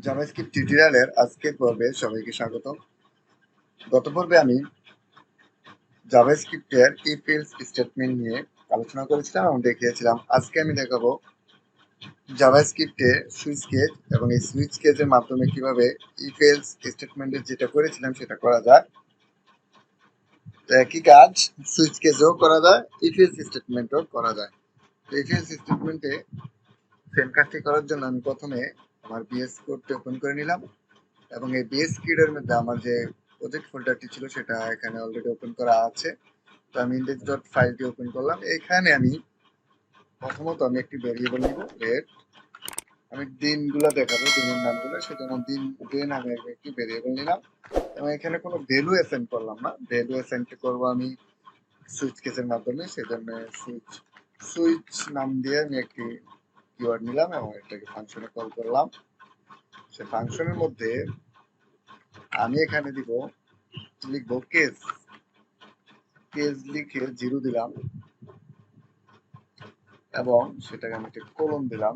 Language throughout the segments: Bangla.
জাভাস্ক্রিপ্ট টিউটোরিয়ালের আজকের পর্বে সবাইকে স্বাগত। গত পর্বে আমি জাভাস্ক্রিপ্টের ইফ এলস স্টেটমেন্ট নিয়ে আলোচনা করেছিলাম এবং দেখিয়েছিলাম। আজকে আমি দেখাবো জাভাস্ক্রিপ্টে সুইচ কেস এবং এই সুইচ কেসের মাধ্যমে কিভাবে ইফ এলস স্টেটমেন্টে যেটা করেছিলাম সেটা করা যায়। একই কাজ সুইচ কেসেও করা যায়, ইফ এলস স্টেটমেন্টও করা যায়। ইফ এলস স্টেটমেন্টে সেম কাজটি করার জন্য আমি প্রথমে আমার বিএস কোডটি ওপেন করে নিলাম এবং এই বিএস কোডের মধ্যে আমার যে প্রজেক্ট ফোল্ডারটি ছিল সেটা এখানে অলরেডি ওপেন করা আছে। তো আমি ইন্ডেক্স ডট ফাইলটি ওপেন করলাম। এখানে আমি প্রথমত আমি একটি ভেরিয়েবল নিব রেট। আমি দিনগুলো দেখাবো, দিনের নামগুলো, সেজন্য দিন ডে নামে একটি ভেরিয়েবল নিলাম এবং এখানে কোনো ভ্যালু অ্যাসাইন করলাম না। ভ্যালু অ্যাসাইন করবো আমি সুইচ কেসের মাধ্যমে, সেজন্য সুইচ নাম দিয়ে আমি একটি কিওয়ার্ড নিলাম এবং এটাকে ফাংশনে কল করলাম। সে ফাংশনের মধ্যে আমি এখানে দিব, লিখবো কেস। কেস লিখে 0 দিলাম এবং সেটাকে আমি একটা কোলন দিলাম।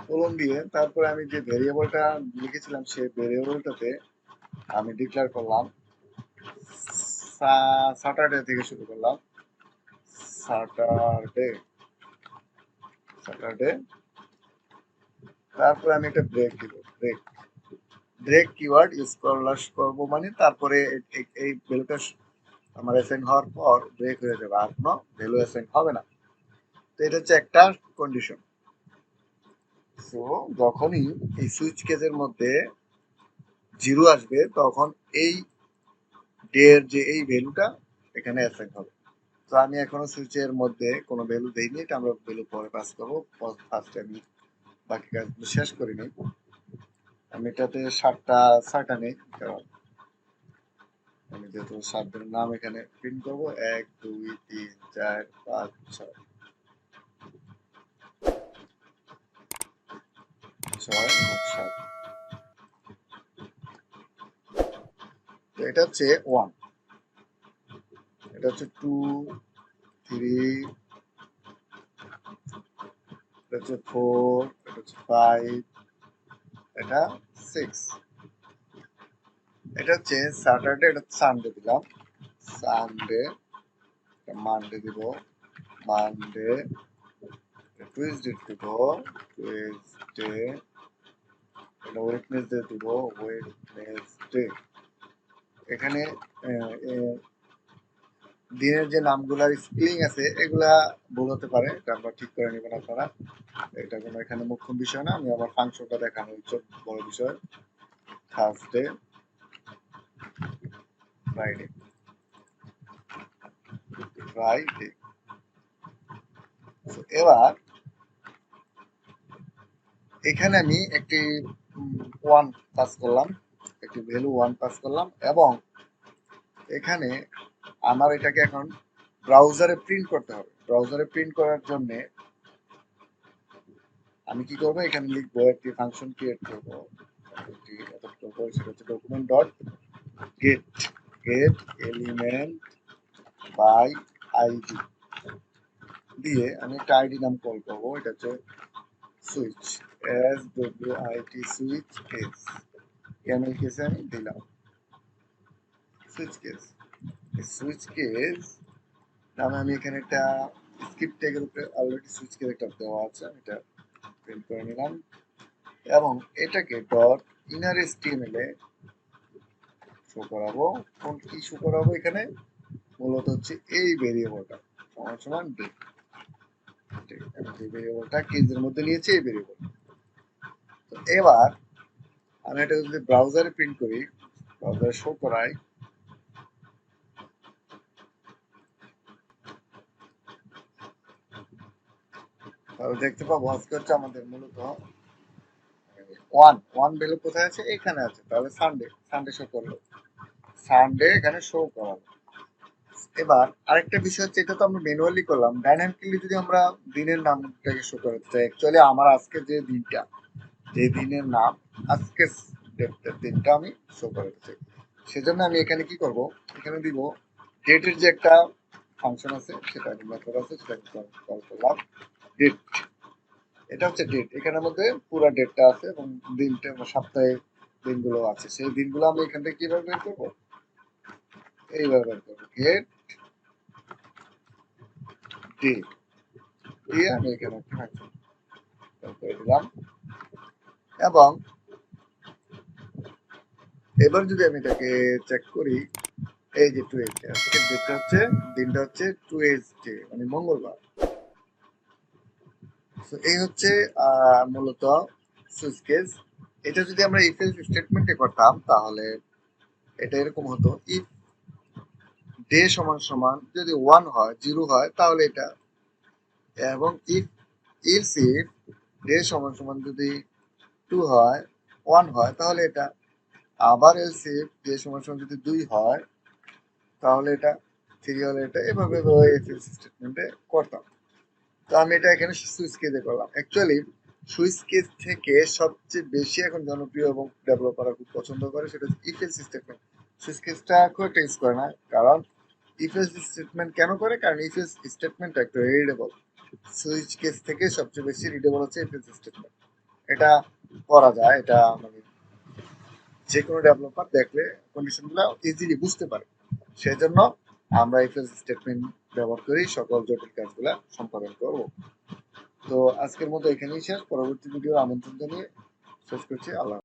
কোলন দিয়ে তারপরে আমি যে ভেরিয়েবলটা লিখেছিলাম সেই ভেরিয়েবলটাতে আমি ডিক্লেয়ার করলাম স্যাটারডে থেকে শুরু করলাম। স্যাটারডে স্যাটারডে তারপরে আমি একটা ব্রেক দিব। ব্রেক কিওয়ার্ড ইউজ করবো মানে তারপরে এই ভ্যালুটা আমার অ্যাসাইন হওয়ার পর ব্রেক হয়ে যাবে, আর কোনো ভ্যালু অ্যাসাইন হবে না। তো এটা হচ্ছে একটা কন্ডিশন। তো যখনই এই সুইচ কেসের মধ্যে 0 আসবে তখন এই ডে এর যে এই ভ্যালুটা এখানে অ্যাসাইন হবে। তো আমি এখনো সুইচের মধ্যে কোনো ভ্যালু দেইনি, এটা আমরা ভ্যালু পরে পাস করবো। ফার্স্টে আমি বাকি কাজগুলো শেষ করে নিই। আমি এটাতে 6টা নেই, কারণ আমি যেহেতু 7 দিনের নাম এখানে প্রিন্ট করবো। 1 2 3 4 5 6 এবং 7। তো এটা হচ্ছে 1, এটা হচ্ছে 2 3, এটা হচ্ছে 4, এটা হচ্ছে 5, এটা 6। এটা হচ্ছে স্যাটারডে, এটা সানডে দিলাম। সানডে, মানডে দিব, মানডে, টুইসডে দিব, টুইসডে, এটা ওয়েডনেসডে দিব, ওয়েডনেসডে। এখানে দিনের যে নামগুলার স্পেলিং আছে এগুলা ভুল হতে পারে, এটা আমরা ঠিক করে নেবেন আপনারা। এটা কোনো এখানে মুখ্য বিষয় না, আমি আমার ফাংশনটা দেখানো হচ্ছে বড় বিষয়। Thursday, Friday, Friday. এবার এখানে আমি একটি 1 পাস করলাম, একটি ভ্যালু 1 পাস করলাম এবং এখানে আমার এটাকে এখন ব্রাউজারে প্রিন্ট করতে হবে। ব্রাউজারে প্রিন্ট করার জন্য আমি কি করবো, এখানে লিখবো একটি ফাংশন ক্রিয়েট করবো। সেটা হচ্ছে document dot get, get element by ID দিয়ে আমি একটা আইডি নাম কল করবো। এটা হচ্ছে switch, S W I T, switch case. Camel কেসে আমি দিলাম সুইচ কেস। সুইচ কেস নামে আমি এখানে একটা স্ক্রিপ্ট ট্যাগের উপরে অলরেডি সুইচ কেস একটা দেওয়া আছে, আমি এটা প্রিন্ট করে নিলাম এবং এটাকে ডট ইনার এসটিএমএল এ শো করাবো। কোন কি শো করাবো এখানে, মূলত হচ্ছে এই ভেরিয়েবলটা সমান সমান ডে। আমি যে ভেরিয়েবলটা কেসের মধ্যে নিয়েছি এই ভেরিয়েবল। তো এবার আমি এটা যদি ব্রাউজারে প্রিন্ট করি, ব্রাউজারে শো করাই, তাহলে দেখতে পাবো আজকে হচ্ছে আমাদের মূলত ওয়ান ভ্যালু কোথায় আছে, এখানে আছে। তাহলে সানডে, সানডে শো করলো, সানডে এখানে শো করালো। এবার আরেকটা বিষয় হচ্ছে, এটা তো আমরা ম্যানুয়ালি করলাম। ডাইনামিক্যালি যদি আমরা দিনের নামটাকে শো করতে চাই, অ্যাকচুয়ালি আমার আজকে যে দিনটা, যে দিনের নাম, আজকে দিনটা আমি শো করতে চাই, সেজন্য আমি এখানে কি করব, এখানে দিব ডেটের যে একটা ফাংশন আছে, সেটা মেথড আছে, সেটা কল করলাম ডেট। এটা হচ্ছে ডেট, এখানের মধ্যে পুরো ডেটটা আছে এবং দিনটা সপ্তাহে দিনগুলো আছে, সেই দিনগুলো আমি এখান থেকে কিভাবে বের করবো, এইভাবে বের করবো, গেট ডে দিয়ে আমি এখানে একটা ফাংশন করে দিলাম। এবং এবার যদি আমি এটাকে চেক করি, এই যে টুয়েসডে, আজকের ডেটটা হচ্ছে, দিনটা হচ্ছে টুয়েসডে মানে মঙ্গলবার। তো এই হচ্ছে মূলত সুইচ কেস। এটা যদি আমরা ইফ এলস স্টেটমেন্টে করতাম তাহলে এটা এরকম হতো, ইফ ডে সমান সমান যদি 1 হয় 0 হয় তাহলে এটা, এবং ইফ ইলস ইফ ডে সমান সমান যদি 2 হয় 1 হয় তাহলে এটা, আবার এলস ইফ ডে সমান সমান যদি 2 হয় তাহলে এটা, 3 হলে এটা, এভাবে ইফ এলস স্টেটমেন্টে করতাম। তো আমি এটা এখানে সুইচ কেসে করলাম। অ্যাকচুয়ালি সুইচ কেস থেকে সবচেয়ে বেশি এখন জনপ্রিয় এবং ডেভেলপাররা খুব পছন্দ করে সেটা হচ্ছে ইফ এলস স্টেটমেন্ট। সুইচ কেসটা খুব একটা ইউজ করে না, কারণ ইফ এলস স্টেটমেন্ট কেন করে, কারণ ইফ এলস স্টেটমেন্ট একটা রিডেবল, সুইচ কেস থেকে সবচেয়ে বেশি রিডেবল হচ্ছে ইফ এলস স্টেটমেন্ট। এটা করা যায়, এটা মানে যে কোনো ডেভেলপার দেখলে কন্ডিশনগুলো ইজিলি বুঝতে পারে, সেজন্য আমরা ইফ এলস স্টেটমেন্ট ব্যবহার করি সকল জটিল কাজগুলো সম্পাদন করব। তো আজকের মতো এখানেই শেষ, পরবর্তী ভিডিও আমন্ত্রণ জানিয়ে শেষ করছি। আল্লাহ।